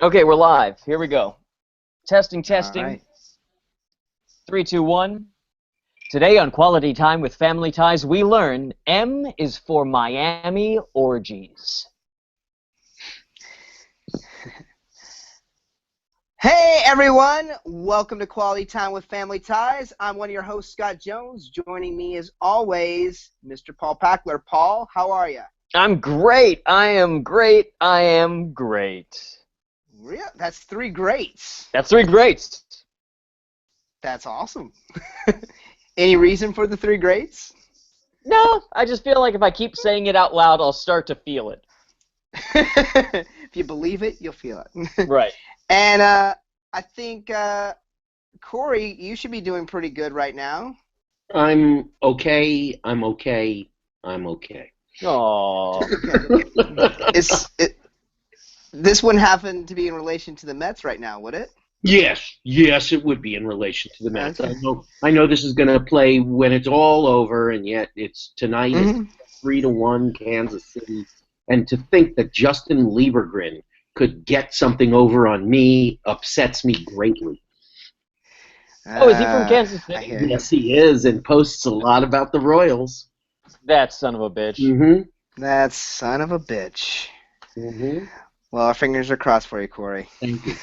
Okay, we're live. Here we go. Testing, testing. All right. 3, 2, 1. Today on Quality Time with Family Ties, we learn M is for Miami orgies. Hey everyone, welcome to Quality Time with Family Ties. I'm one of your hosts, Scott Jones. Joining me as always, Mr. Paul Packler. Paul, how are you? I'm great. I am great. I am great. Yeah, that's 3 greats. That's 3 greats. That's awesome. Any reason for the 3 greats? No, I just feel like if I keep saying it out loud, I'll start to feel it. If you believe it, you'll feel it. Right. And I think, Corey, you should be doing pretty good right now. I'm okay. I'm okay. I'm okay. Aww. This wouldn't happen to be in relation to the Mets right now, would it? Yes, it would be in relation to the Mets. Okay. I know this is going to play when it's all over, and yet it's tonight. Mhm. It's 3-1 Kansas City, and to think that Justin Liebergren could get something over on me upsets me greatly. Oh, is he from Kansas I City? hear you. Yes, he is, and posts a lot about the Royals. That son of a bitch. Mm-hmm. That son of a bitch. Mm-hmm. Well, our fingers are crossed for you, Corey. Thank you.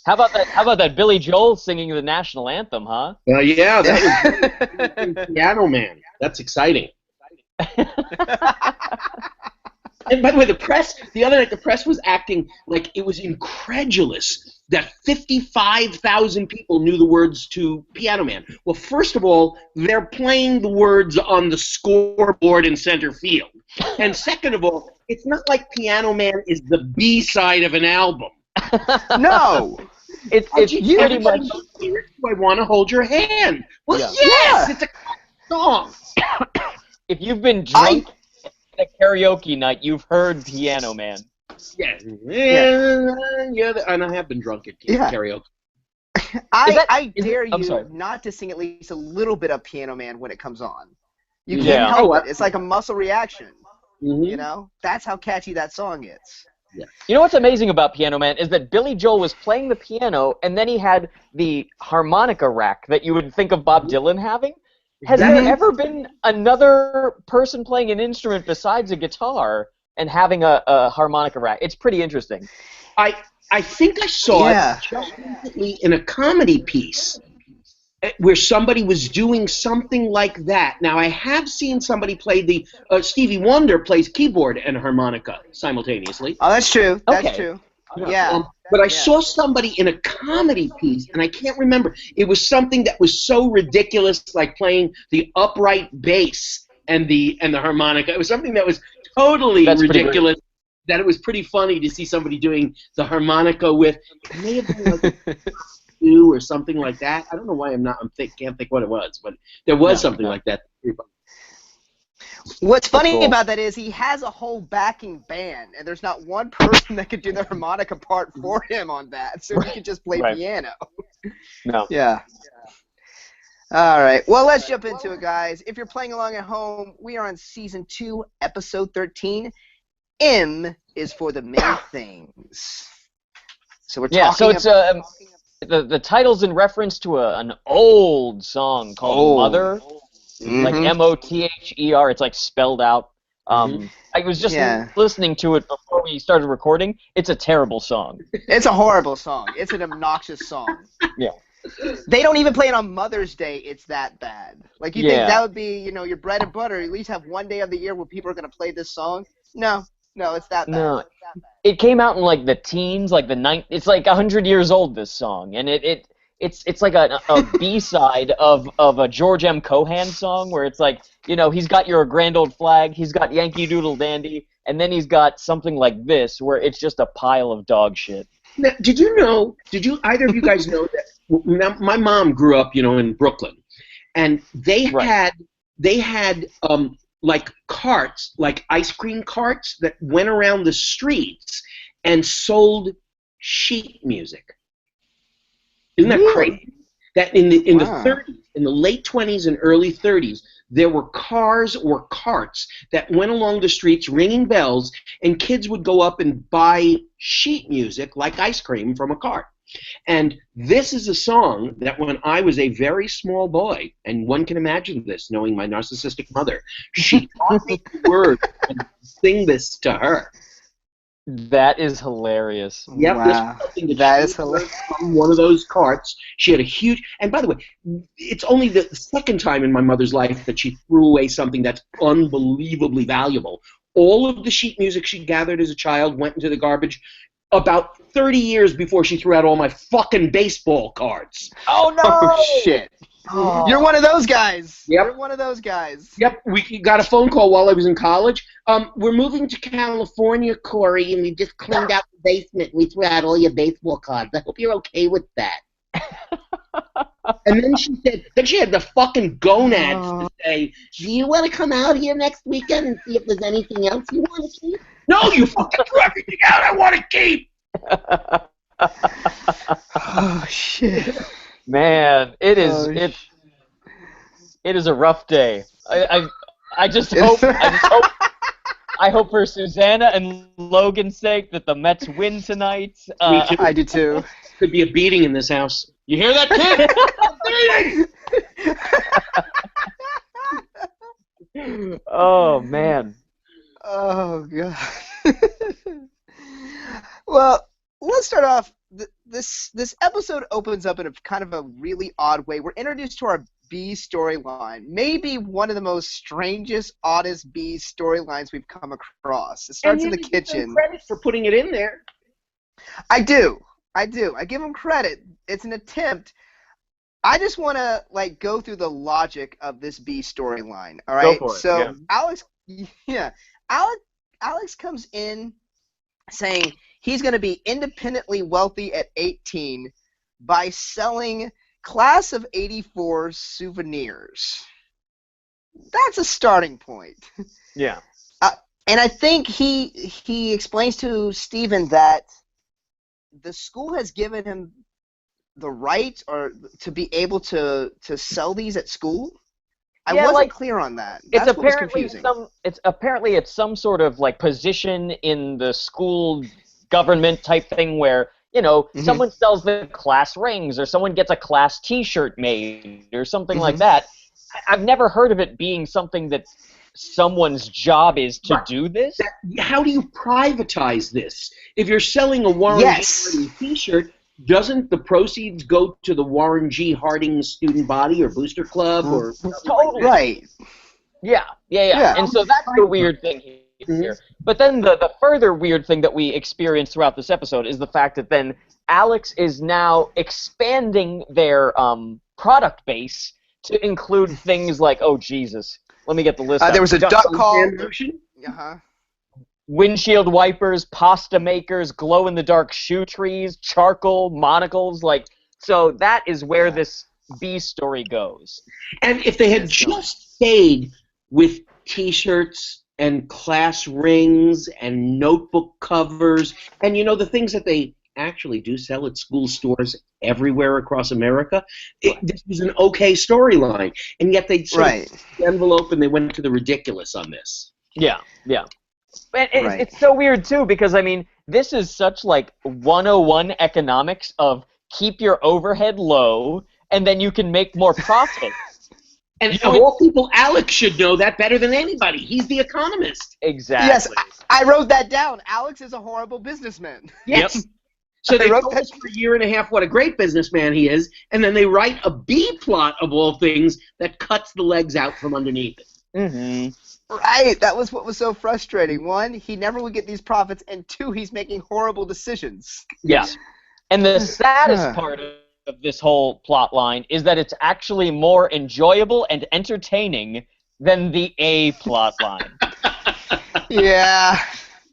How about that Billy Joel singing the national anthem, huh? Yeah, that was Piano Man. That's exciting. And by the way, the other night, the press was acting like it was incredulous that 55,000 people knew the words to Piano Man. Well, first of all, they're playing the words on the scoreboard in center field. And second of all, it's not like Piano Man is the B-side of an album. No! It's pretty much. Do I want to hold your hand? Well, Yeah. yes, it's a song. If you've been drunk at a karaoke night, you've heard Piano Man. Yeah, and I have been drunk at karaoke. I dare I'm you sorry. not to sing at least a little bit of Piano Man when it comes on. You Yeah. can't help Oh, it. It's like a muscle reaction. Mm-hmm. You know? That's how catchy that song is. Yeah. You know what's amazing about Piano Man is that Billy Joel was playing the piano, and then he had the harmonica rack that you would think of Bob Dylan having. Has there ever been another person playing an instrument besides a guitar and having a harmonica rack? It's pretty interesting. I think I saw it just recently in a comedy piece where somebody was doing something like that. Now, I have seen somebody play Stevie Wonder plays keyboard and harmonica simultaneously. Oh, that's true. That's Okay. true. Yeah. But I saw somebody in a comedy piece, and I can't remember. It was something that was so ridiculous, like playing the upright bass and the harmonica. It was something that was totally ridiculous. That it was pretty funny to see somebody doing the harmonica with. It may have been like or something like that. I don't know why can't think what it was, but there was something like that. What's funny cool. about that is he has a whole backing band, and there's not one person that could do the harmonica part for him on that, so he could just play piano. No. Yeah. All right. Well, let's jump into it, guys. If you're playing along at home, we are on Season 2, Episode 13. M is for the main things. So we're talking. Yeah. So it's the title's in reference to an old song called Mother. Like M-O-T-H-E-R. It's like spelled out. I was just listening to it before we started recording. It's a terrible song. It's a horrible song. It's an obnoxious song. Yeah. They don't even play it on Mother's Day. It's that bad. Like, you think that would be, your bread and butter. At least have one day of the year where people are going to play this song. No, it's that bad. No. It came out in like the teens, like it's like 100 years old, this song, and it's like a B-side of a George M. Cohan song where it's like, he's got Your Grand Old Flag, he's got Yankee Doodle Dandy, and then he's got something like this where it's just a pile of dog shit. Now, did either of you guys know that? Now, my mom grew up, in Brooklyn, and they had like carts, like ice cream carts that went around the streets and sold sheet music. Isn't that crazy? That in the 30s, in the late 20s and early 30s, there were cars or carts that went along the streets ringing bells, and kids would go up and buy sheet music like ice cream from a cart. And this is a song that when I was a very small boy, and one can imagine this knowing my narcissistic mother, she taught me the words and sing this to her. That is hilarious. Yep, Wow. this was something That she is hilarious. learned from one of those carts. She had a huge, and by the way, it's only the second time in my mother's life that she threw away something that's unbelievably valuable. All of the sheet music she gathered as a child went into the garbage about 30 years before she threw out all my fucking baseball cards. Oh no! Oh, shit. Oh. You're one of those guys. Yep. You're one of those guys. Yep, we got a phone call while I was in college. We're moving to California, Corey, and we just cleaned out the basement. We threw out all your baseball cards. I hope you're okay with that. And then she had the fucking gonads to say, do you want to come out here next weekend and see if there's anything else you want to keep? No, you fucking threw everything out I want to keep. Oh, shit. Man, it is Oh, it is a rough day. I just It hope is- I hope for Susanna and Logan's sake that the Mets win tonight. Me too. I do too. Could be a beating in this house. You hear that, kid? Oh man. Oh, God. Well, let's start off. This episode opens up in a kind of a really odd way. We're introduced to our B storyline, maybe one of the most strangest, oddest B storylines we've come across. It starts in the kitchen. Credit for putting it in there. I do. I give him credit. It's an attempt. I just want to go through the logic of this B storyline. All right. Go for it, So yeah. Alex comes in saying he's going to be independently wealthy at 18 by selling class of 84 souvenirs. That's a starting point. Yeah. And I think he explains to Steven that the school has given him the right or to be able to sell these at school. I wasn't clear on that. That's what was confusing. It's some sort of position in the school government type thing where someone sells the class rings or someone gets a class T-shirt made or something like that. I've never heard of it being something that someone's job is to do this. How do you privatize this? If you're selling a Warren G. Harding T-shirt, doesn't the proceeds go to the Warren G. Harding student body or booster club or totally right? Yeah. And so that's the weird thing here. But then the further weird thing that we experience throughout this episode is the fact that then Alex is now expanding their product base to include things like, oh Jesus, let me get the list. There was a duck call. Windshield wipers, pasta makers, glow-in-the-dark shoe trees, charcoal, monocles, so that is where this B story goes. And if they had just stayed with T-shirts and class rings and notebook covers and, the things that they actually do sell at school stores everywhere across America, this was an okay storyline. And yet they sort of the envelope and they went to the ridiculous on this. Yeah. And it's so weird, too, because, this is such, 101 economics of keep your overhead low, and then you can make more profit. And of all people, Alex should know that better than anybody. He's the economist. Exactly. Yes, I wrote that down. Alex is a horrible businessman. Yes. Yep. So they told us for a year and a half what a great businessman he is, and then they write a B plot, of all things, that cuts the legs out from underneath it. Mm-hmm. Right, that was what was so frustrating. One, he never would get these profits, and two, he's making horrible decisions. Yeah. And the saddest part of this whole plot line is that it's actually more enjoyable and entertaining than the A plot line. Yeah,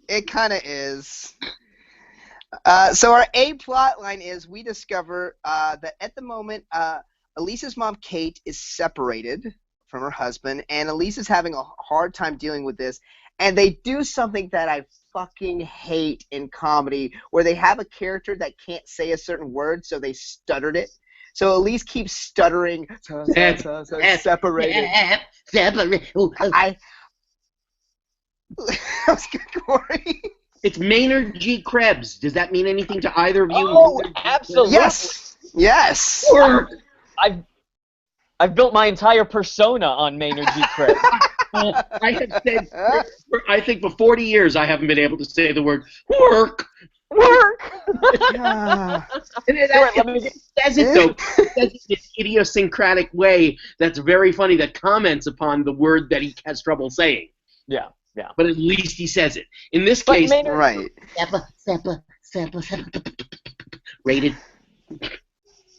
it kind of is. So our A plot line is we discover that at the moment, Elise's mom, Kate, is separated from her husband, and Elise is having a hard time dealing with this, and they do something that I fucking hate in comedy, where they have a character that can't say a certain word, so they stuttered it. So Elise keeps stuttering, separated. Separate. I was good, Corey. It's Maynard G. Krebs. Does that mean anything to either of you? Oh, absolutely. Yes. I've built my entire persona on Maynard G. Krebs. I have said, I think for 40 years I haven't been able to say the word work. Yeah. And it says it though. It says it in an idiosyncratic way that's very funny, that comments upon the word that he has trouble saying. Yeah. But at least he says it. In this case, Right. Rated.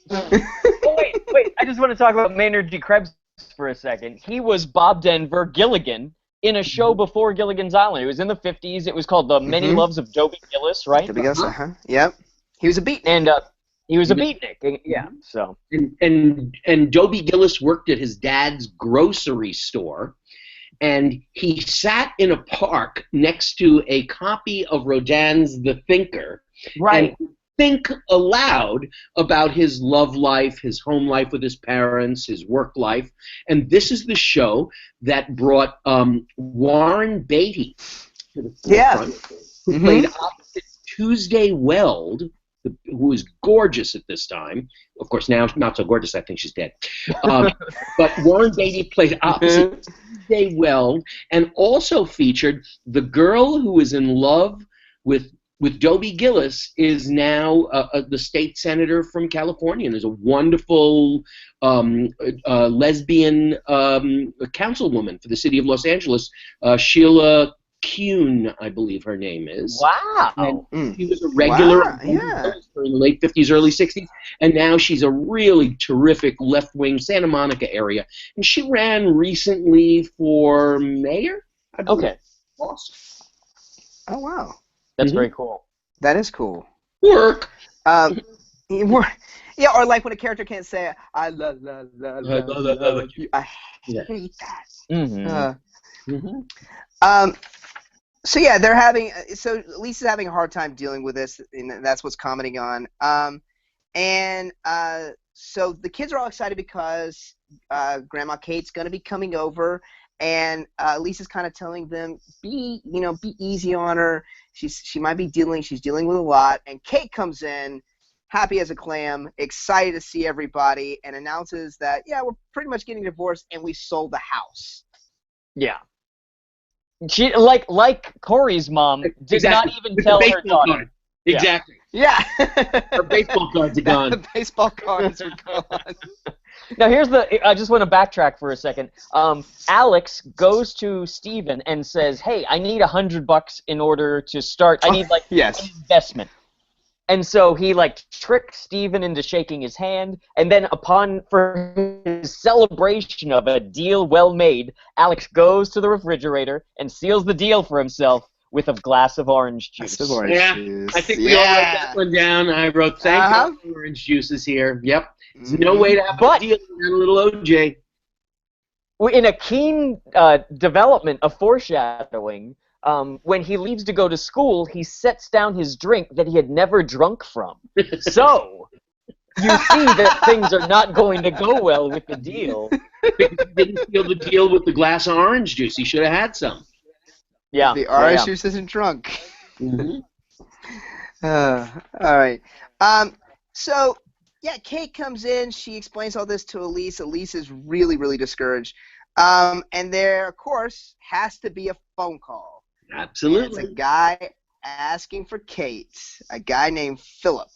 Wait. I just want to talk about Maynard G. Krebs for a second. He was Bob Denver Gilligan in a show before Gilligan's Island. It was in the 50s. It was called The Many Loves of Dobie Gillis, right? Dobie Gillis, Yep. He was a beatnik. And he was a beatnik. Yeah, so. And Dobie Gillis worked at his dad's grocery store, and he sat in a park next to a copy of Rodin's The Thinker. Right. And think aloud about his love life, his home life with his parents, his work life. And this is the show that brought Warren Beatty to the forefront, who played opposite Tuesday Weld, who was gorgeous at this time. Of course, now not so gorgeous, I think she's dead. But Warren Beatty played opposite Tuesday Weld, and also featured the girl who was in love with Dobie Gillis, is now the state senator from California, and is a wonderful lesbian councilwoman for the city of Los Angeles, Sheila Kuhn, I believe her name is. Wow. And she was a regular in the late 50s, early 60s, and now she's a really terrific left-wing Santa Monica area. And she ran recently for mayor, I believe. Okay. Awesome. Oh, wow. That's very cool. That is cool. Work. Yeah, or like when a character can't say, I love you. I hate that. So yeah, they're having. So Lisa's having a hard time dealing with this, and that's what's commenting on. So the kids are all excited because Grandma Kate's gonna be coming over, and Lisa's kind of telling them, be easy on her. She's dealing with a lot. And Kate comes in, happy as a clam, excited to see everybody, and announces that we're pretty much getting divorced, and we sold the house. Yeah. She like Corey's mom did not even tell her daughter. Card. Exactly. Yeah. Her baseball cards are gone. The baseball cards are gone. Now I just want to backtrack for a second. Alex goes to Steven and says, "Hey, I need $100 in order to start. I need an investment." And so he tricks Steven into shaking his hand, and then for his celebration of a deal well made, Alex goes to the refrigerator and seals the deal for himself with a glass of orange juice. I think we all wrote that one down. I wrote, thank you, orange juice is here. Yep. There's no way to have a deal without a little OJ. In a keen development of foreshadowing, when he leaves to go to school, he sets down his drink that he had never drunk from. So, you see that things are not going to go well with the deal. Because he didn't seal the deal with the glass of orange juice. He should have had some. Yeah. The orange juice isn't drunk. All right. So, Kate comes in. She explains all this to Elise. Elise is really, really discouraged. And there, of course, has to be a phone call. Absolutely. And it's a guy asking for Kate, a guy named Philip.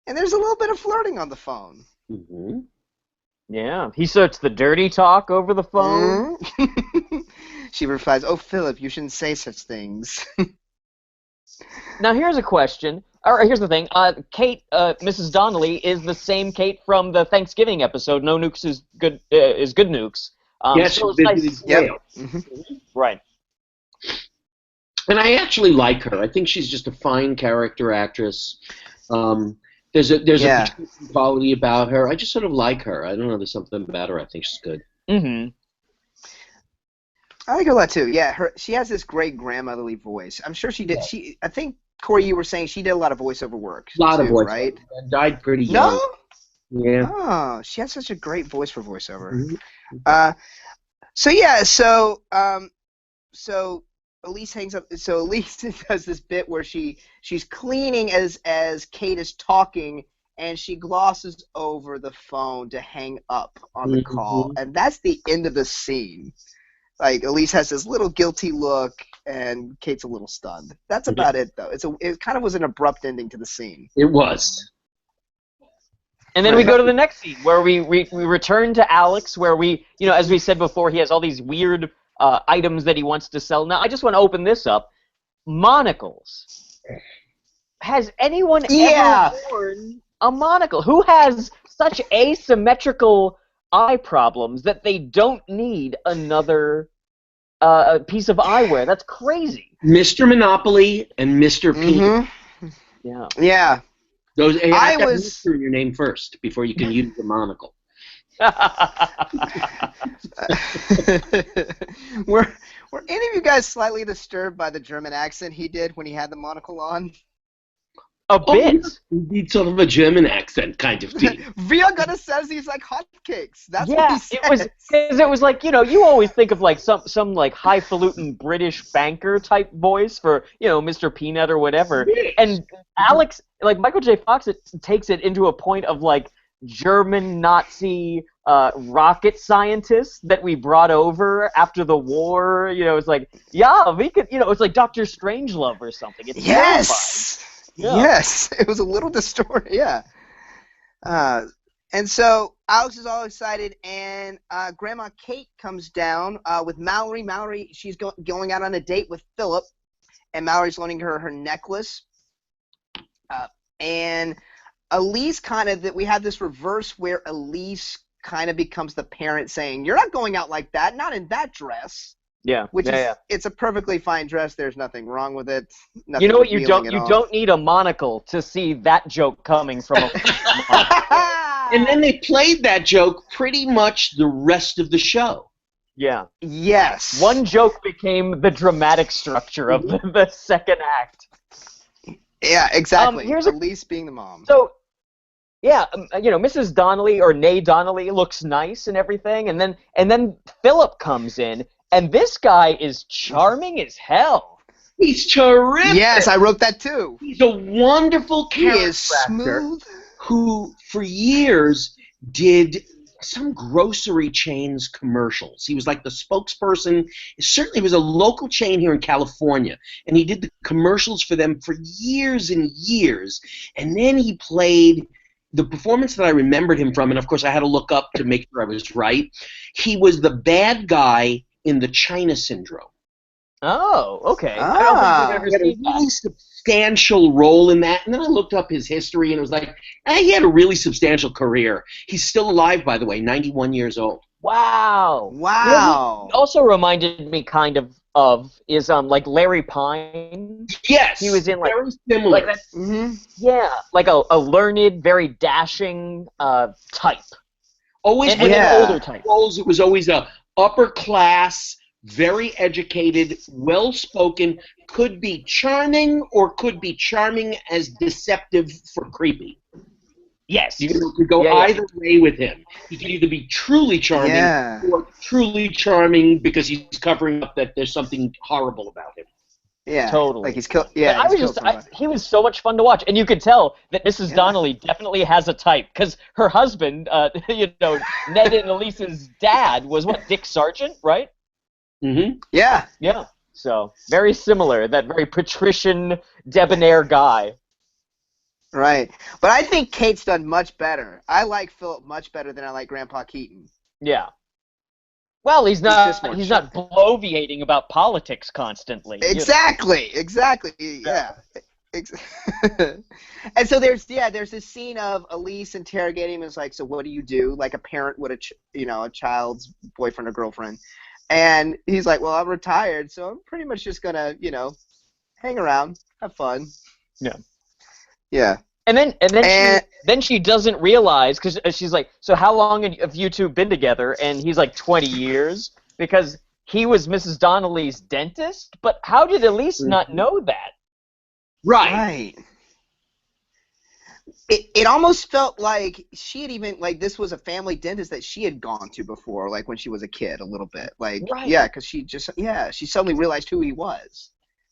And there's a little bit of flirting on the phone. Yeah. He starts the dirty talk over the phone. She replies, "Oh, Philip, you shouldn't say such things." Now, here's a question. Or here's the thing. Kate, Mrs. Donnelly, is the same Kate from the Thanksgiving episode. No nukes is good nukes. Yes, so it's nice. Right. And I actually like her. I think she's just a fine character actress. There's a particular quality about her. I just sort of like her. I don't know. There's something about her. I think she's good. I like her a lot too. Yeah, she has this great grandmotherly voice. I'm sure she did. I think Corey, you were saying she did a lot of voiceover work. A lot of voiceover. Right? And died pretty young. Yeah. Oh, she has such a great voice for voiceover. Mhm. So Elise hangs up. So Elise does this bit where she's cleaning as Kate is talking, and she glosses over the phone to hang up on the call, Mhm. and that's the end of the scene. Like Elise has this little guilty look, and Kate's a little stunned. That's Yeah, about it, though. It kind of was an abrupt ending to the scene. it was. And then we go to the next scene where we return to Alex, where as we said before, he has all these weird items that he wants to sell. Now, I just want to open this up. Monocles. Has anyone Yeah. ever worn a monocle? Who has such asymmetrical eye problems that they don't need another piece of eyewear? That's crazy. Mr. Monopoly and Mr. P. Mm-hmm. Yeah. Yeah. Those you I have to have was- Mr. in your name first before you can use the monocle. were any of you guys slightly disturbed by the German accent he did when he had the monocle on? A bit. Indeed, sort of a German accent kind of thing. Wir gonna says he's like hotcakes. That's what Yeah, he says. it was like, you always think of like some like highfalutin British banker type voice for, Mr. Peanut or whatever. Yes. And Alex, like Michael J. Fox, takes it into a point of like German Nazi rocket scientists that we brought over after the war. It's like, yeah, we could, it's like Dr. Strangelove or something. It's Yes. terrifying. Yeah. Yes, it was a little distorted. Yeah. And so Alex is all excited, and Grandma Kate comes down with Mallory. Mallory, she's going out on a date with Philip, and Mallory's loaning her necklace. And Elise we have this reverse where Elise kind of becomes the parent saying, "You're not going out like that, not in that dress." Yeah. It's a perfectly fine dress. There's nothing wrong with it. You know what? You revealing at all. don't need a monocle to see that joke coming from a. And then they played that joke pretty much the rest of the show. Yeah. Yes. One joke became the dramatic structure of the second act. Yeah, exactly. Here's Elise being the mom. So, yeah, Mrs. Donnelly or Nay Donnelly looks nice and everything, and then Philip comes in, and this guy is charming as hell. He's terrific. Yes, I wrote that too. He's a wonderful He character is smooth. who, for years, did some grocery chains commercials. He was like the spokesperson. Certainly, was a local chain here in California, and he did the commercials for them for years and years. And then he played the performance that I remembered him from, and of course I had to look up to make sure I was right. He was the bad guy in the China Syndrome. Oh, okay. I don't think I've ever He had a seen really that. substantial role in that, and then I looked up his history, and it was like, he had a really substantial career. He's still alive, by the way, 91 years old. Wow. Wow. He also reminded me kind of is like Larry Pine. Yes, He was in like very similar. like that, Mm-hmm. yeah, like a learned, very dashing type. Always And with Yeah. an older type. roles, it was always a upper class, very educated, well-spoken, could be charming or could be charming as deceptive for creepy. Yes. You could go Yeah. either way with him. He could either be truly charming Yeah. or truly charming because he's covering up that there's something horrible about him. Yeah. Totally. Like he's killed. But Yeah. I was he's just, killed somebody. he was so much fun to watch, and you could tell that Mrs. Yeah. Donnelly definitely has a type, because her husband, Ned and Elise's dad was Dick Sargent, right? Mm-hmm. Yeah. Yeah. So very similar, that very patrician, debonair guy. Right. But I think Kate's done much better. I like Philip much better than I like Grandpa Keaton. Yeah. Well, he's just not more he's not bloviating about politics constantly. Exactly. Yeah. And so there's this scene of Elise interrogating him. It's like, so what do you do? Like a parent would a child's boyfriend or girlfriend. And he's like, well, I'm retired, so I'm pretty much just gonna, hang around, have fun. Yeah. Yeah. And then And- she doesn't realize, because she's like, so how long have you two been together? And he's like, 20 years, because he was Mrs. Donnelly's dentist. But how did Elise not know that? Right. Right. it almost felt like she had even like this was a family dentist that she had gone to before, like when she was a kid, a little bit. Like Right. yeah, because she suddenly realized who he was.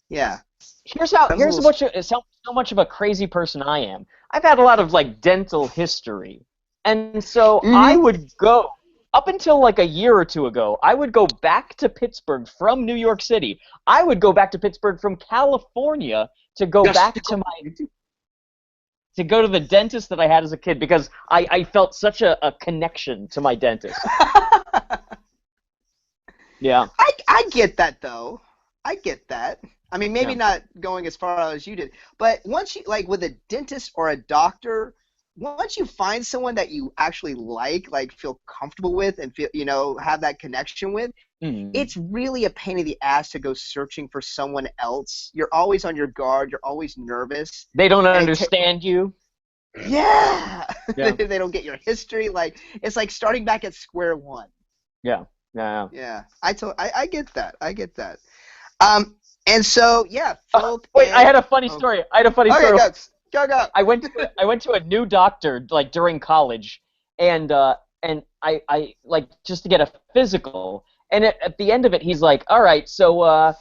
Yeah. Here's That was a little- how much of a crazy person I am. I've had a lot of like dental history, and so I would go up until like a year or two ago. I would go back to Pittsburgh from New York City. I would go back to Pittsburgh from California to go back to the dentist that I had as a kid because I felt such a connection to my dentist. Yeah. I get that though. I get that. I mean, maybe not going as far as you did, but once you like with a dentist or a doctor, once you find someone that you actually like feel comfortable with, and feel have that connection with, it's really a pain in the ass to go searching for someone else. You're always on your guard. You're always nervous. They don't understand you. Yeah. They don't get your history. Like it's like starting back at square one. Yeah. I get that. I get that. And so Phil. Wait, I had a funny story. Okay, go. I went to a new doctor like during college, and I like just to get a physical, and at the end of it, he's like, "All right, so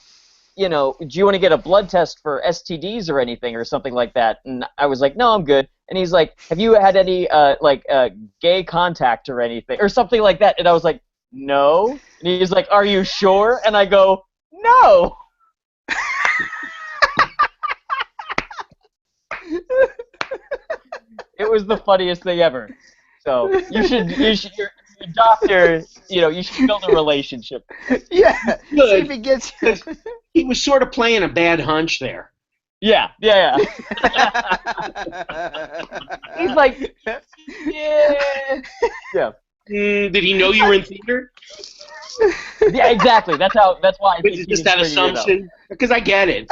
do you want to get a blood test for STDs or anything or something like that?" And I was like, "No, I'm good." And he's like, "Have you had any gay contact or anything or something like that?" And I was like, "No." And he's like, "Are you sure?" And I go, "No." It was the funniest thing ever. So you should your doctor, you should build a relationship. Yeah. See if he gets you. He was sort of playing a bad hunch there. Yeah. He's like, yeah. Did he know you were in theater? Yeah, exactly. That's why I think It's just that assumption. Because I get it.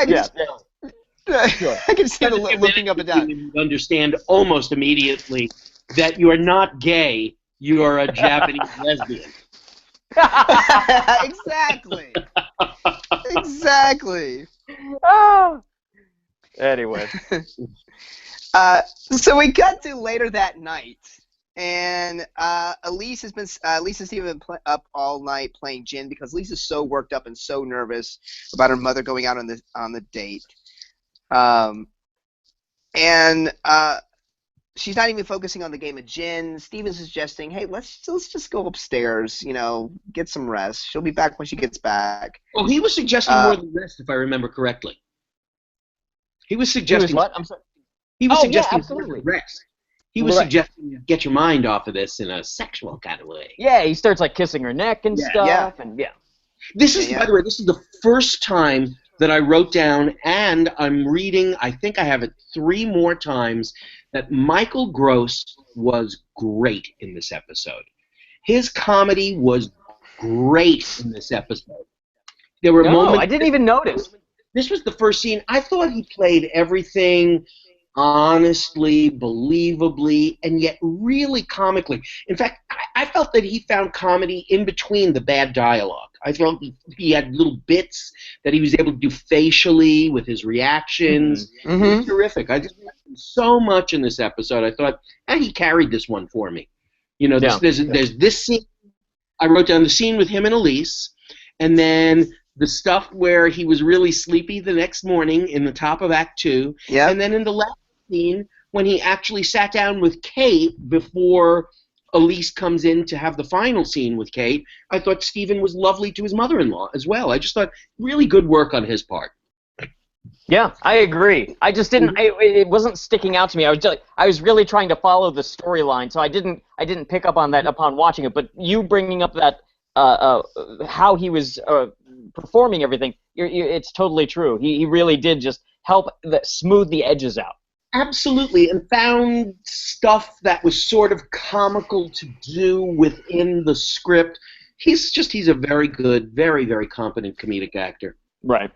Sure. I can see the looking up and down. You understand almost immediately that you are not gay. You are a Japanese lesbian. Exactly. Oh. Anyway. So we got to later that night, and Elise and Steve have been up all night playing gin because Elise is so worked up and so nervous about her mother going out on the date. She's not even focusing on the game of gin. Steven's suggesting, hey, let's just go upstairs, get some rest. She'll be back when she gets back. Well, he was suggesting more than rest, if I remember correctly. He was suggesting what? I'm sorry. He was suggesting more than rest. He was suggesting you get your mind off of this in a sexual kind of way. Yeah, he starts like kissing her neck and stuff, and This is, by the way, this is the first time that I wrote down, and I'm reading, I think I have it 3 more times, that Michael Gross was great in this episode. His comedy was great in this episode. There were moments... I didn't even notice. This was the first scene. I thought he played everything honestly, believably, and yet really comically. In fact, I felt that he found comedy in between the bad dialogue. I felt he had little bits that he was able to do facially with his reactions. Mm-hmm. It was terrific. I just liked him so much in this episode. I thought, he carried this one for me. There's this scene. I wrote down the scene with him and Elise, and then the stuff where he was really sleepy the next morning in the top of Act 2, and then in the last scene when he actually sat down with Kate before Elise comes in to have the final scene with Kate. I thought Stephen was lovely to his mother-in-law as well. I just thought really good work on his part. Yeah, I agree. I just didn't. It wasn't sticking out to me. I was really trying to follow the storyline, so I didn't pick up on that upon watching it. But you bringing up that how he was performing everything, it's totally true. He really did just help smooth the edges out. Absolutely, and found stuff that was sort of comical to do within the script. He's a very good, very, very competent comedic actor. Right.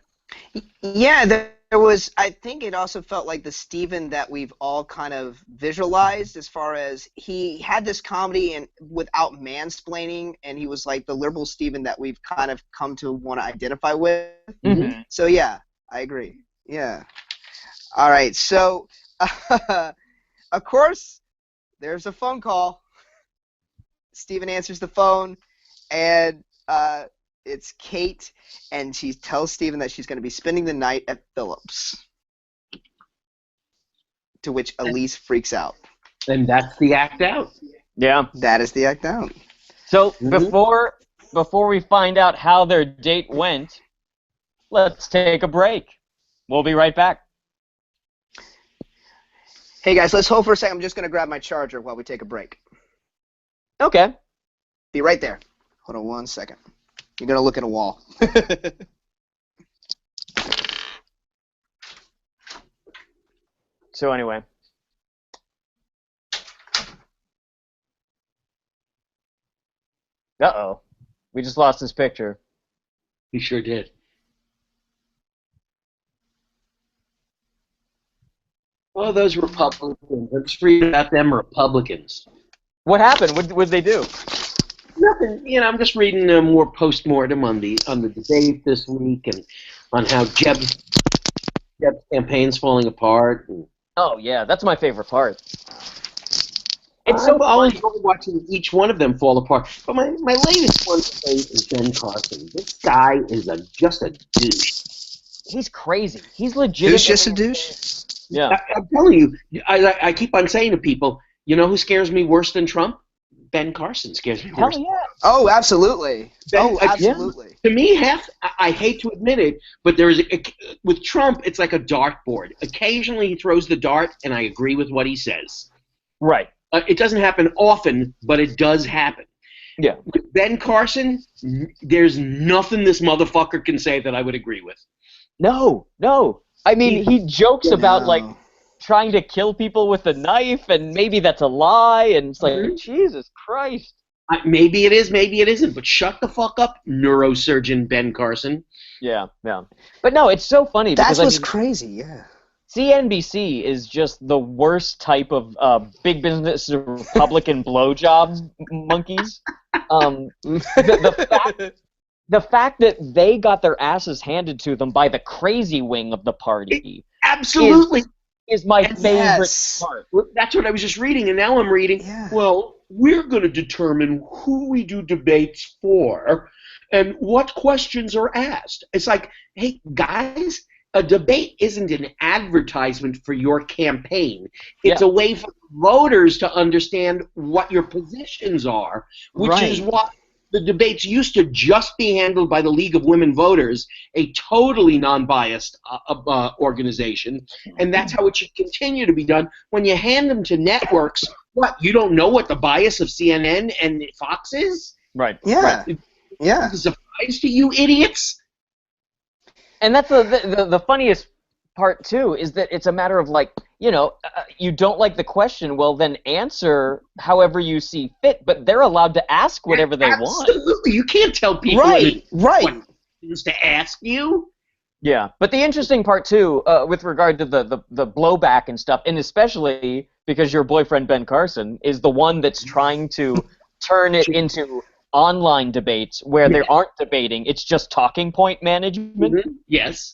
Yeah, there was, I think it also felt like the Steven that we've all kind of visualized, as far as he had this comedy and without mansplaining, and he was like the liberal Steven that we've kind of come to want to identify with. Mm-hmm. So yeah, I agree. Yeah. All right, so of course, there's a phone call. Steven answers the phone, and it's Kate, and she tells Steven that she's going to be spending the night at Phillips. To which Elise freaks out. And that's the act out. Yeah. That is the act out. So before we find out how their date went, let's take a break. We'll be right back. Hey guys, let's hold for a second. I'm just going to grab my charger while we take a break. Okay. Be right there. Hold on 1 second. You're going to look at a wall. So anyway. Uh-oh. We just lost his picture. He sure did. Oh, those Republicans. I'm just reading about them Republicans. What happened? What would they do? Nothing. You know, I'm just reading more post-mortem on the debate this week and on how Jeb's campaign's falling apart. And Oh, yeah. That's my favorite part. It's so I'll enjoy watching each one of them fall apart. But my latest one today is Ben Carson. This guy is just a douche. He's crazy. He's legit. Who's just a douche? Yeah. I'm telling you, I keep on saying to people, you know who scares me worse than Trump? Ben Carson scares me worse. Hell yeah. Oh, absolutely. Absolutely. To me, I hate to admit it, but with Trump, it's like a dartboard. Occasionally he throws the dart, and I agree with what he says. Right. It doesn't happen often, but it does happen. Yeah. With Ben Carson, there's nothing this motherfucker can say that I would agree with. No. I mean, he jokes about, like, trying to kill people with a knife, and maybe that's a lie, and it's like, Jesus Christ. Maybe it is, maybe it isn't, but shut the fuck up, neurosurgeon Ben Carson. Yeah. But no, it's so funny. That's because, what's crazy, yeah. CNBC is just the worst type of big business Republican blowjob monkeys. The fact that they got their asses handed to them by the crazy wing of the party absolutely is my favorite part. That's what I was just reading, and now I'm reading, well, we're going to determine who we do debates for and what questions are asked. It's like, hey, guys, a debate isn't an advertisement for your campaign. It's a way for voters to understand what your positions are, which is what the debates used to just be handled by the League of Women Voters, a totally non-biased organization, and that's how it should continue to be done. When you hand them to networks, what, you don't know what the bias of CNN and Fox is? Right. Yeah. Right. Yeah. It's a surprise to you idiots? And that's the funniest part, too, is that it's a matter of, like, you don't like the question, well, then answer however you see fit, but they're allowed to ask whatever they want. Absolutely. You can't tell people what things to ask you. Yeah, but the interesting part, too, with regard to the blowback and stuff, and especially because your boyfriend, Ben Carson, is the one that's trying to turn it into online debates where they aren't debating, it's just talking point management. Yes.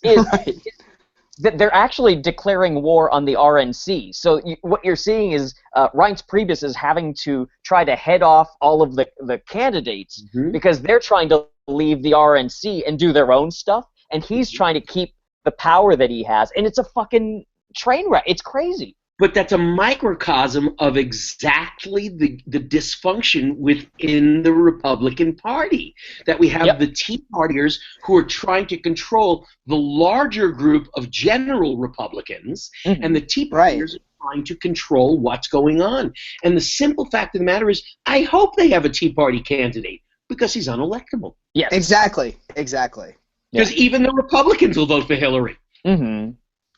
That they're actually declaring war on the RNC. So what you're seeing is Reince Priebus is having to try to head off all of the candidates because they're trying to leave the RNC and do their own stuff, and he's trying to keep the power that he has, and it's a fucking train wreck. It's crazy. But that's a microcosm of exactly the dysfunction within the Republican Party. That we have the Tea Partiers who are trying to control the larger group of general Republicans, and the Tea Partiers are trying to control what's going on. And the simple fact of the matter is, I hope they have a Tea Party candidate, because he's unelectable. Yes. Exactly. Because even the Republicans will vote for Hillary. Mm-hmm.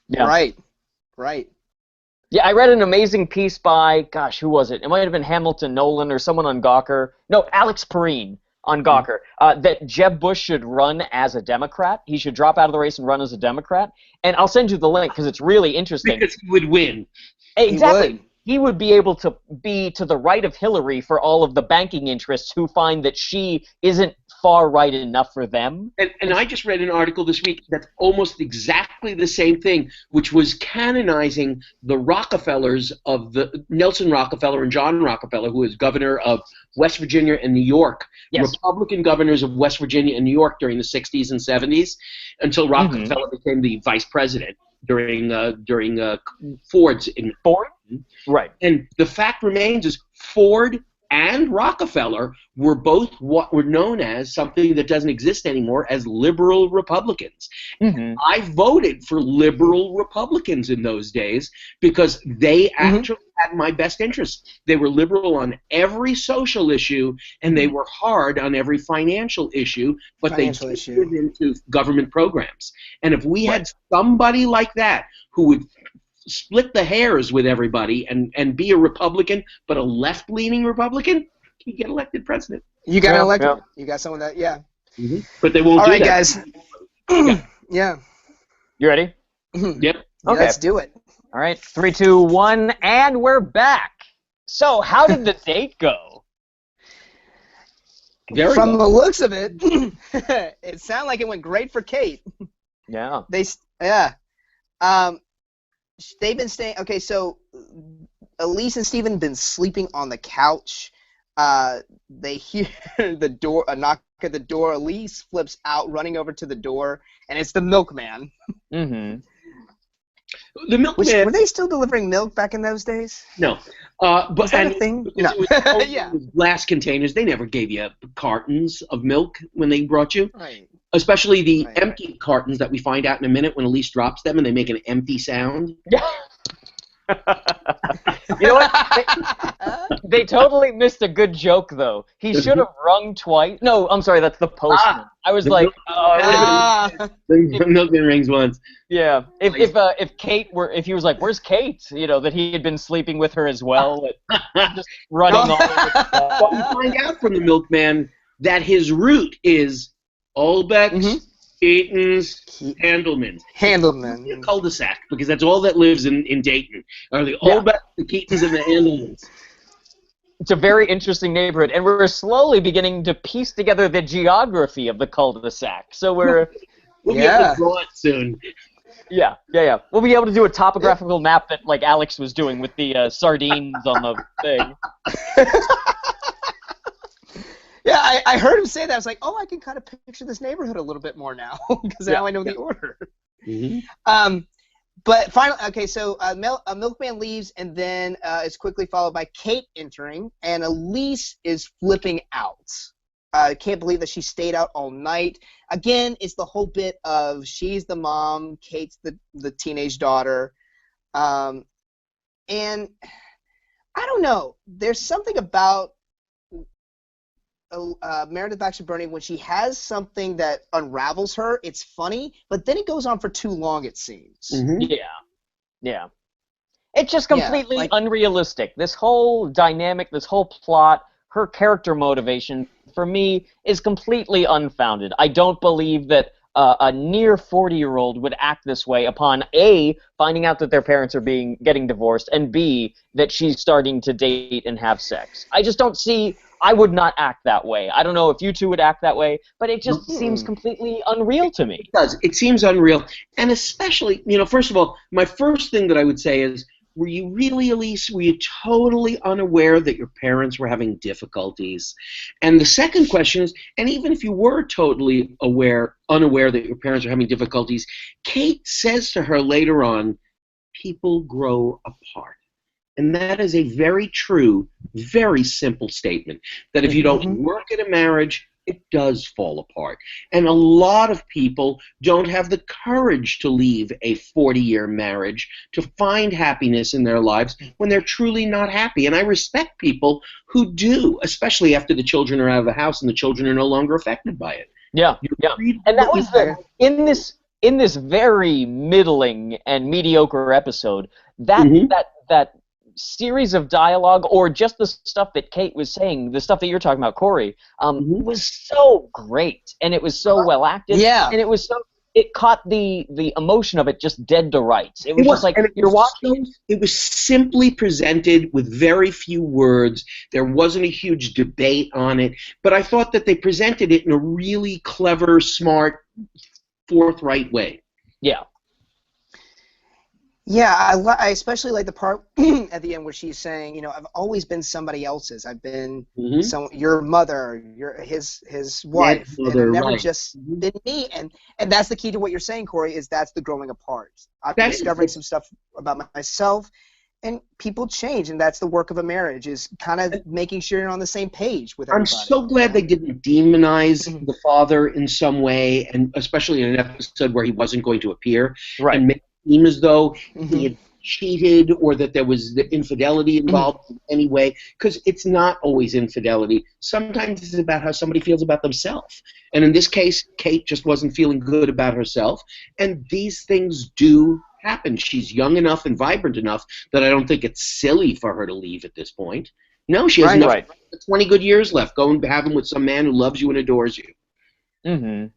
Yeah. Right. Yeah, I read an amazing piece by, gosh, who was it? It might have been Hamilton Nolan or someone on Gawker. No, Alex Perrine on Gawker, that Jeb Bush should run as a Democrat. He should drop out of the race and run as a Democrat. And I'll send you the link because it's really interesting. Because he would win. Exactly. he would be able to be to the right of Hillary for all of the banking interests who find that she isn't far right enough for them. And I just read an article this week that's almost exactly the same thing, which was canonizing the Rockefellers of the Nelson Rockefeller and John Rockefeller, who was governor of West Virginia and New York, Yes. Republican governors of West Virginia and New York during the 60s and 70s, until Rockefeller became the vice president during Ford's in Ford? Right. And the fact remains is Ford and Rockefeller were both what were known as something that doesn't exist anymore as liberal Republicans. I voted for liberal Republicans in those days because they actually had my best interests. They were liberal on every social issue, and they were hard on every financial issue, but they fit into government programs. And if we had somebody like that who would split the hairs with everybody and be a Republican, but a left-leaning Republican, you get elected president. You got elected. You got someone that, But they won't All do right, that. guys. Yeah. You ready? Yep. Okay. Let's do it. All right, 3, 2, 1, and we're back. So, how did the date go? From the looks of it, it sounded like it went great for Kate. Yeah. They've been staying. Okay, so Elise and Steven have been sleeping on the couch. They hear the door, a knock at the door. Elise flips out, running over to the door, and it's the milkman. The milkman. Were they still delivering milk back in those days? No. But Was that a thing? No. It was glass containers. They never gave you cartons of milk when they brought you. Right. Especially the empty cartons that we find out in a minute when Elise drops them and they make an empty sound. Yeah. You know what? They totally missed a good joke, though. He should have rung twice. No, I'm sorry, that's the postman. I was like, the milkman rings once. Yeah. If Kate were, if he was like, "Where's Kate?" You know, that he had been sleeping with her as well, just running all over the place. But we find out from the milkman that his route is Olbeck's, Eaton's, Handelman's. Handelman. A cul-de-sac, because that's all that lives in Dayton, are the Olbecks, the Keatons, and the Handelmans. It's a very interesting neighborhood, and we're slowly beginning to piece together the geography of the cul-de-sac. So we'll be able to draw it soon. Yeah. We'll be able to do a topographical map that, like Alex was doing with the sardines on the thing. Yeah, I heard him say that. I was like, oh, I can kind of picture this neighborhood a little bit more now, because now I know the order. But finally, okay, so a milkman leaves, and then is quickly followed by Kate entering, and Elise is flipping out. Can't believe that she stayed out all night. Again, it's the whole bit of she's the mom, Kate's the teenage daughter. And I don't know. There's something about Meredith Baxter Birney, when she has something that unravels her, it's funny, but then it goes on for too long, it seems. Yeah. It's just completely unrealistic. This whole dynamic, this whole plot, her character motivation, for me, is completely unfounded. I don't believe that a near 40-year-old would act this way upon A, finding out that their parents are getting divorced, and B, that she's starting to date and have sex. I just don't see. I would not act that way. I don't know if you two would act that way, but it just seems completely unreal to me. It does. It seems unreal. And especially, first of all, my first thing that I would say is, were you really, Elise, were you totally unaware that your parents were having difficulties? And the second question is, and even if you were totally unaware that your parents were having difficulties, Kate says to her later on, people grow apart. And that is a very true, very simple statement, that if you don't work at a marriage, it does fall apart. And a lot of people don't have the courage to leave a 40-year marriage to find happiness in their lives when they're truly not happy. And I respect people who do, especially after the children are out of the house and the children are no longer affected by it. Yeah. And that was in this very middling and mediocre episode, that series of dialogue, or just the stuff that Kate was saying, the stuff that you're talking about, Corey, was so great, and it was so well acted, and it it caught the emotion of it just dead to rights. It was just like you're watching. It was simply presented with very few words. There wasn't a huge debate on it, but I thought that they presented it in a really clever, smart, forthright way. Yeah. Yeah, I especially like the part at the end where she's saying, you know, I've always been somebody else's. I've been your mother, his wife, and I've never just been me. And that's the key to what you're saying, Corey, is that's the growing apart. I'm discovering some stuff about myself, and people change, and that's the work of a marriage, is kind of making sure you're on the same page with everybody. I'm so glad they didn't demonize the father in some way, and especially in an episode where he wasn't going to appear. Right. And make seem as though he had cheated or that there was the infidelity involved in any way, because it's not always infidelity. Sometimes it's about how somebody feels about themselves. And in this case, Kate just wasn't feeling good about herself, and these things do happen. She's young enough and vibrant enough that I don't think it's silly for her to leave at this point. No, she has 20 good years left. Go and have them with some man who loves you and adores you.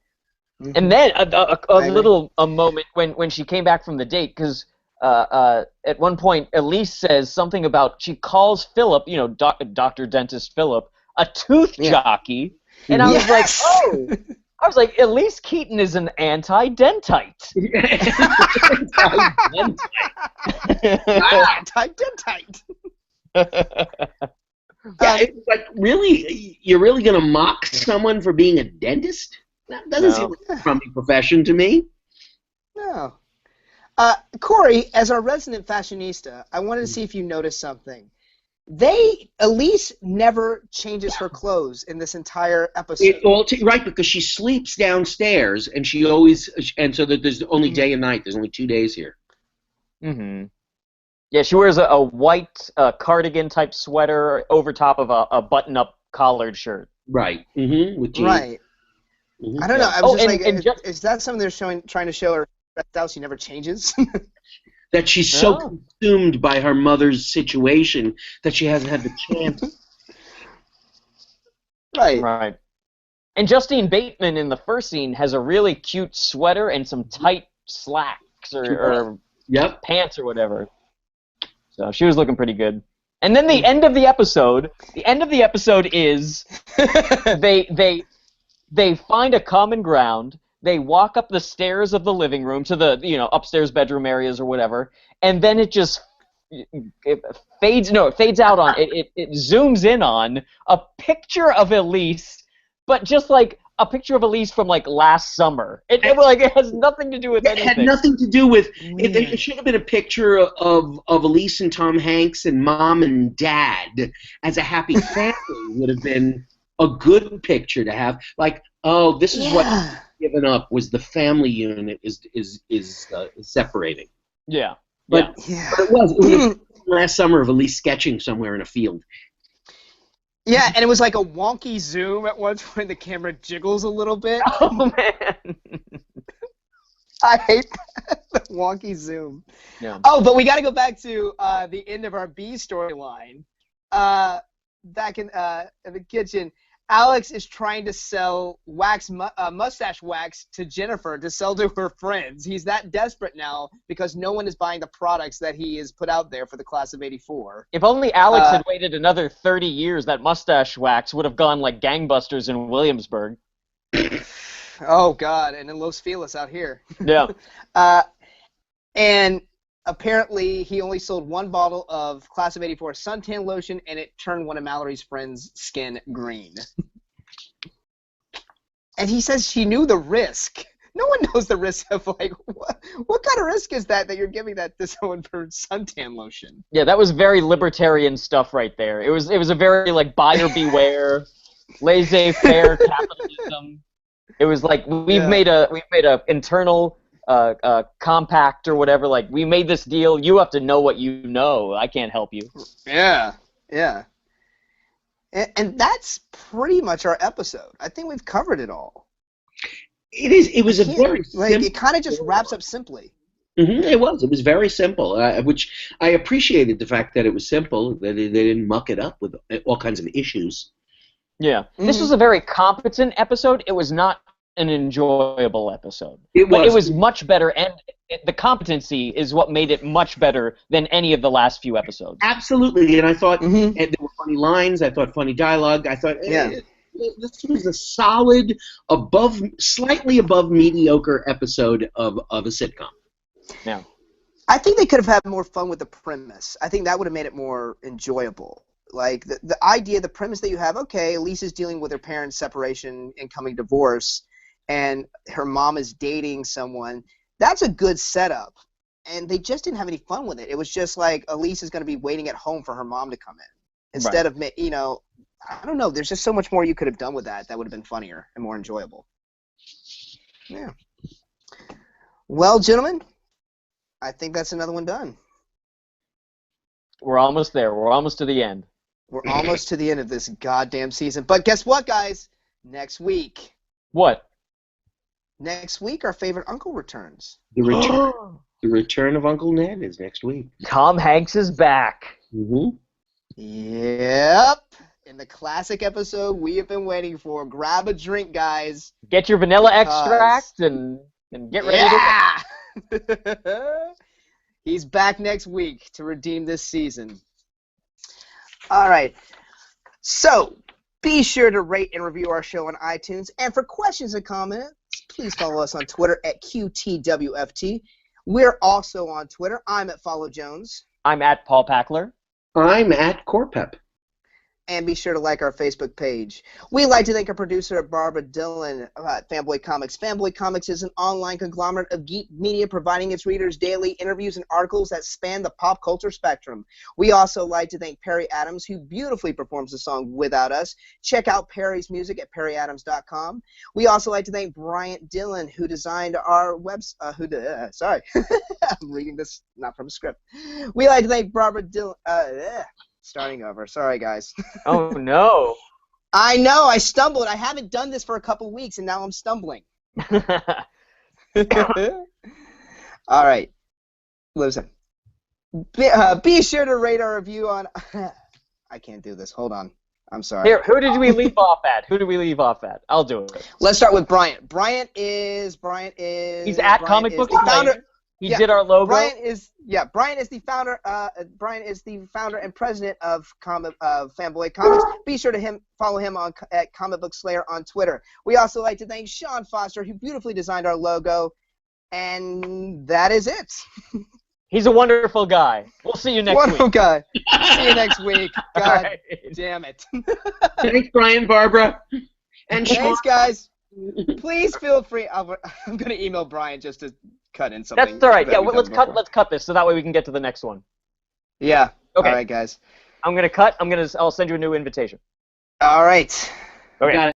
And then a moment when she came back from the date, because at one point Elise says something about, she calls Philip, you know, Dr. Dentist Philip, a tooth jockey, and I was like, oh, I was like, Elise Keaton is an anti-dentite. Anti-dentite. Yeah, it's like, really, you're really gonna mock someone for being a dentist? That doesn't seem like a crummy profession to me. No. Corey, as our resident fashionista, I wanted to see if you noticed something. Elise never changes her clothes in this entire episode. Right, because she sleeps downstairs, and she always, and so that there's only day and night. There's only 2 days here. Yeah, she wears a white cardigan type sweater over top of a button-up collared shirt. Right. With jeans. Right. I don't know. I was is that something they're trying to show her out? She never changes. That she's so consumed by her mother's situation that she hasn't had the chance. Right. And Justine Bateman in the first scene has a really cute sweater and some tight slacks or pants or whatever. So she was looking pretty good. And then the end of the episode is they find a common ground. They walk up the stairs of the living room to the upstairs bedroom areas or whatever, and then it just fades out on it zooms in on a picture of Elise, but just like a picture of Elise from like last summer. It has nothing to do with anything. It had nothing to do with it. It should have been a picture of Elise and Tom Hanks and mom and dad as a happy family. Would have been a good picture to have. Like, oh, this is what given up was the family unit is separating. Yeah. But it was last summer of Elise sketching somewhere in a field. Yeah, and it was like a wonky zoom at one point. The camera jiggles a little bit. Oh man, I hate the wonky zoom. Yeah. Oh, but we got to go back to the end of our B storyline. Back in the kitchen, Alex is trying to sell mustache wax to Jennifer to sell to her friends. He's that desperate now because no one is buying the products that he has put out there for the class of '84. If only Alex had waited another 30 years, that mustache wax would have gone like gangbusters in Williamsburg. Oh, God, and in Los Feliz out here. Yeah. And apparently he only sold one bottle of class of '84 suntan lotion, and it turned one of Mallory's friends' skin green. And he says she knew the risk. No one knows the risk of, like, what kind of risk is that you're giving that to someone for suntan lotion? Yeah, that was very libertarian stuff right there. It was a very, like, buyer beware, laissez-faire capitalism. It was like we've made a internal compact or whatever. Like, we made this deal. You have to know what you know. I can't help you. Yeah. And that's pretty much our episode. I think we've covered it all. It is. It was a very simple. It kind of just wraps up simply. It was. It was very simple, which I appreciated the fact that it was simple. That they didn't muck it up with all kinds of issues. Yeah. This was a very competent episode. It was not an enjoyable episode. It But was. it was much better, and the competency is what made it much better than any of the last few episodes. Absolutely, and I thought Mhm. and there were funny lines. I thought funny dialogue. I thought Yeah. this was a solid, slightly above mediocre episode of a sitcom. Yeah. I think they could have had more fun with the premise. I think that would have made it more enjoyable. Like, the idea, the premise that you have, okay, Elise is dealing with her parents' separation and coming divorce, and her mom is dating someone. That's a good setup. And they just didn't have any fun with it. It was just like Elise is going to be waiting at home for her mom to come in. Instead of, I don't know, there's just so much more you could have done with that would have been funnier and more enjoyable. Yeah. Well, gentlemen, I think that's another one done. We're almost there. We're almost to the end. We're almost to the end of this goddamn season. But guess what, guys? Next week. What? Next week, our favorite uncle returns. The return of Uncle Ned is next week. Tom Hanks is back. Mm-hmm. Yep. In the classic episode we have been waiting for. Grab a drink, guys. Get your vanilla Because- extract and get ready to Yeah! He's back next week to redeem this season. All right. So, be sure to rate and review our show on iTunes. And for questions and comments, please follow us on Twitter at QTWFT. We're also on Twitter. I'm at Follow Jones. I'm at Paul Packler. I'm at Corpep. And be sure to like our Facebook page. We'd like to thank our producer, Barbara Dillon, at Fanboy Comics. Fanboy Comics is an online conglomerate of geek media providing its readers daily interviews and articles that span the pop culture spectrum. We also like to thank Perry Adams, who beautifully performs the song Without Us. Check out Perry's music at perryadams.com. We also like to thank Bryant Dillon, who designed our website. Sorry. I'm reading this not from a script. We like to thank Barbara Dillon. Starting over. Sorry, guys. Oh, no. I know. I stumbled. I haven't done this for a couple weeks, and now I'm stumbling. All right. Listen. Be sure to rate our review on... I can't do this. Hold on. I'm sorry. Here, who did we leave off at? I'll do it. Let's start with Bryant. Bryant is... He's at Bryant Comic is Book the founder. Slayer. He did our logo. Bryant is the founder. Brian is the founder and president of Fanboy Comics. Be sure to follow him at Comic Book Slayer on Twitter. We also like to thank Sean Foster, who beautifully designed our logo, and that is it. He's a wonderful guy. We'll see you next Wonderful week. guy. See you next week. God Right. damn it. Thanks, Brian, Barbara. And Sean. Thanks, guys. Please feel free. I'm going to email Brian just to cut in something. That's all right. that Yeah, we've let's done cut. before. Let's cut this so that way we can get to the next one. Yeah. Okay. All right, guys. I'm gonna cut. I'll send you a new invitation. All right. Okay. Got it.